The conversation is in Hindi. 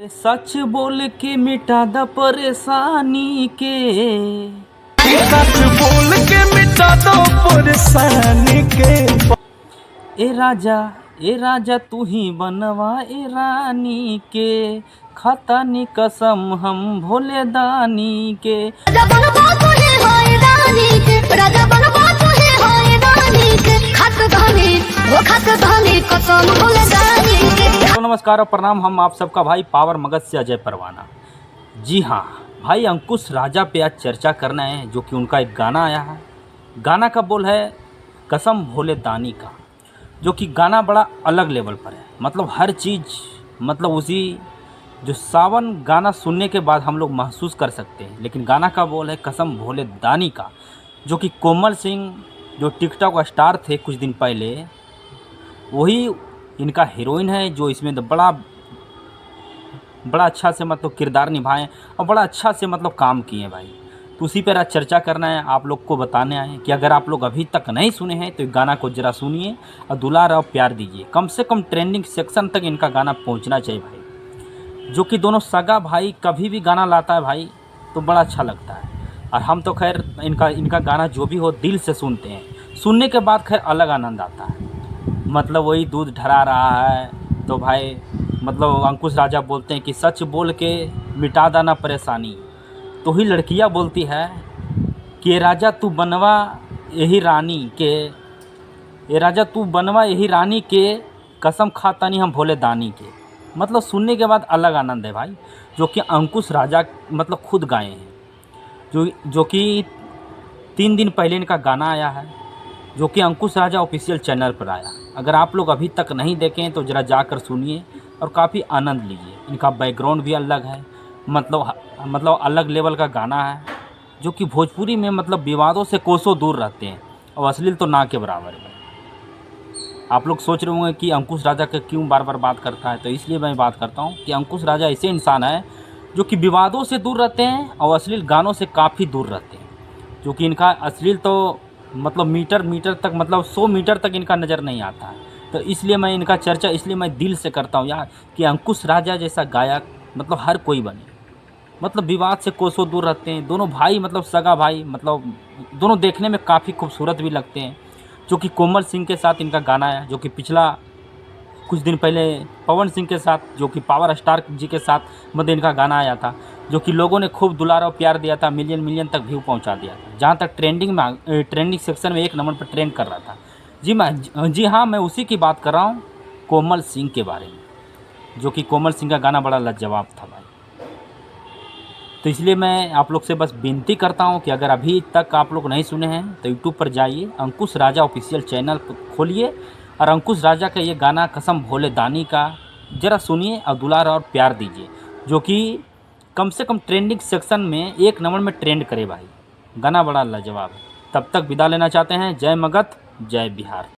सच बोल के मिटा द परेशानी के, सच बोल के मिटा दो परेशानी के। ए राजा तू ही बनवा ए रानी के, खाता नी कसम हम भोले दानी के। तो नमस्कार और प्रणाम, हम आप सबका भाई पावर मगध से अजय परवाना। जी हाँ भाई, अंकुश राजा पे आज चर्चा करना है, जो कि उनका एक गाना आया है। गाना का बोल है कसम भोले दानी का, जो कि गाना बड़ा अलग लेवल पर है। मतलब हर चीज़, मतलब उसी जो सावन गाना सुनने के बाद हम लोग महसूस कर सकते हैं। लेकिन गाना का बोल है कसम भोले दानी का, जो कि कोमल सिंह जो टिकटॉक स्टार थे कुछ दिन पहले, वही इनका हीरोइन है, जो इसमें तो बड़ा अच्छा से मतलब किरदार निभाएं और बड़ा अच्छा से मतलब काम किए भाई। तो उसी पर आज चर्चा करना है, आप लोग को बताने आए कि अगर आप लोग अभी तक नहीं सुने हैं तो गाना को ज़रा सुनिए और दुलार और प्यार दीजिए। कम से कम ट्रेंडिंग सेक्शन तक इनका गाना पहुंचना चाहिए भाई। जो कि दोनों सगा भाई कभी भी गाना लाता है भाई तो बड़ा अच्छा लगता है। और हम तो खैर इनका गाना जो भी हो दिल से सुनते हैं, सुनने के बाद खैर अलग आनंद आता है। मतलब वही दूध ढरा रहा है तो भाई मतलब अंकुश राजा बोलते हैं कि सच बोल के मिटा देना परेशानी। तो ही लड़कियां बोलती है कि ये राजा तू बनवा यही रानी के, ये राजा तू बनवा यही रानी के, कसम खाता नहीं हम भोले दानी के। मतलब सुनने के बाद अलग आनंद है भाई, जो कि अंकुश राजा मतलब खुद गाए हैं। जो कि 3 दिन पहले इनका गाना आया है, जो कि अंकुश राजा ऑफिशियल चैनल पर आया। अगर आप लोग अभी तक नहीं देखें तो ज़रा जाकर सुनिए और काफ़ी आनंद लीजिए। इनका बैकग्राउंड भी अलग है, मतलब अलग लेवल का गाना है, जो कि भोजपुरी में मतलब विवादों से कोसों दूर रहते हैं और अश्लील तो ना के बराबर है। आप लोग सोच रहे होंगे कि अंकुश राजा का क्यों बार बार बात करता है, तो इसलिए मैं बात करता हूँ कि अंकुश राजा ऐसे इंसान है जो कि विवादों से दूर रहते हैं और अश्लील गानों से काफ़ी दूर रहते हैं। जो कि इनका अश्लील तो मतलब मीटर तक, मतलब 100 मीटर तक इनका नज़र नहीं आता है। तो इसलिए मैं इनका चर्चा इसलिए मैं दिल से करता हूँ यार, कि अंकुश राजा जैसा गायक मतलब हर कोई बने। मतलब विवाद से कोसों दूर रहते हैं दोनों भाई, मतलब सगा भाई, मतलब दोनों देखने में काफ़ी खूबसूरत भी लगते हैं। जो कि कोमल सिंह के साथ इनका गाना है, जो कि पिछला कुछ दिन पहले पवन सिंह के साथ, जो कि पावर स्टार जी के साथ मतलब इनका गाना आया था, जो कि लोगों ने खूब दुलार और प्यार दिया था, मिलियन तक व्यू पहुंचा दिया था। जहां तक ट्रेंडिंग सेक्शन में 1 नंबर पर ट्रेंड कर रहा था। जी हाँ, मैं उसी की बात कर रहा हूँ, कोमल सिंह के बारे में। जो कि कोमल सिंह का गाना बड़ा लाजवाब था भाई। तो इसलिए मैं आप लोग से बस विनती करता हूँ कि अगर अभी तक आप लोग नहीं सुने हैं तो यूट्यूब पर जाइए, अंकुश राजा ऑफिशियल चैनल खोलिए और अंकुश राजा का ये गाना कसम भोले दानी का ज़रा सुनिए और दुलार और प्यार दीजिए। जो कि कम से कम ट्रेंडिंग सेक्शन में 1 नंबर में ट्रेंड करे भाई। गाना बड़ा लाजवाब है। तब तक विदा लेना चाहते हैं। जय मगध, जय बिहार।